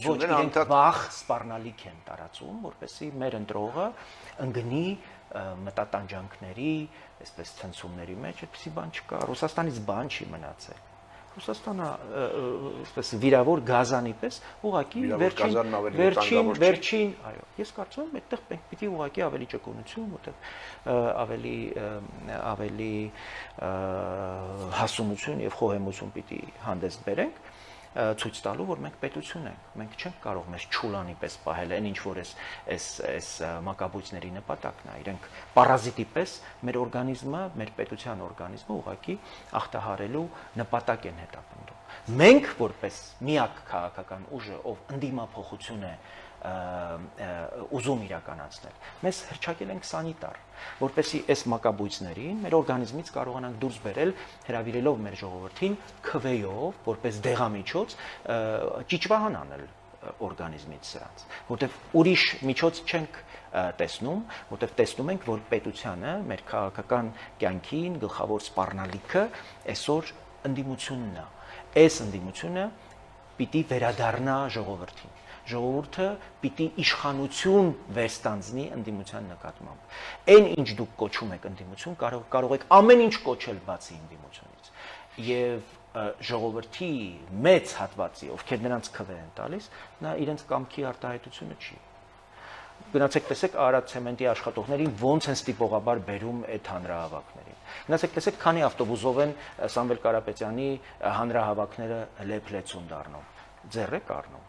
Ոչ, իրենք վախ սպառնալիք են տարածում, որպեսզի մեր ընտրողը ընկնի մտատանջանքների, այսպես ցնցումների մեջ, այդպեսի բան չկա։ Ռուսաստանից բան չի մնացել։ Ռուսաստանը այսպես վիրավոր գազանի պես ուղղակի վերջին, այո, ես կարծում եմ այդտեղ մենք պիտի ուղղակի ավելի ճկունություն, որտեղ ավելի հասունություն եւ խոհեմություն պիտի հանդես բերենք, ցույց տալու, որ մենք պետություն ենք, մենք չենք կարող մեզ չուլանի պես պահել, այն ինչ որ այս մակաբույծների նպատակն է, իրենք պարազիտի պես մեր օրգանիզմը, մեր պետության օրգանիզմը ուղղակի ախտահարելու նպատակ են հետապնդում։ Մենք որպես միակ քաղաքական ուժը, ով ընդդիմափոխություն է ուզում իրականացնել, մեզ հրճակել ենք սանիտար, որպեսզի այս մակաբույծներին մեր օրգանիզմից կարողանանք դուրս բերել, հրավիրելով մեր ժողովրդին քվեով, որպես դեղամիջոց ճիճվահան անել օրգանիզմից սրանց, որտեղ ուրիշ միջոց չենք տեսնում, որտեղ տեսնում ենք, որ պետությանը, մեր քաղաքական կյանքին գլխավոր սպառնալիքը այսօր ընդդիմությունն է։ Այս ընդդիմությունը պիտի վերադառնա ժողովրդին։ Ժողովուրդը պիտի իշխանություն վերստանձնի ընդդիմության նկատմամբ։ Այն ինչ դուք կոչում եք ընդդիմություն, կարող եք ամեն ինչ կոչել բացի ընդդիմությունից։ Եվ ժողովրդի մեծ հատվածի, ովքեր նրանց քվե են տալիս, նա իրենց կամքի արտահայտությունը չի։ Գնացեք տեսեք Արադ ցեմենտի աշխատողներին ոնց են ստիպողաբար բերում այդ հանրահավաքներին։ Գնացեք տեսեք քանի ավտոբուսով են Սամվել Կարապետյանի հանրահավաքները լեփլեցուն դառնում։ Ձեռ եք առնում։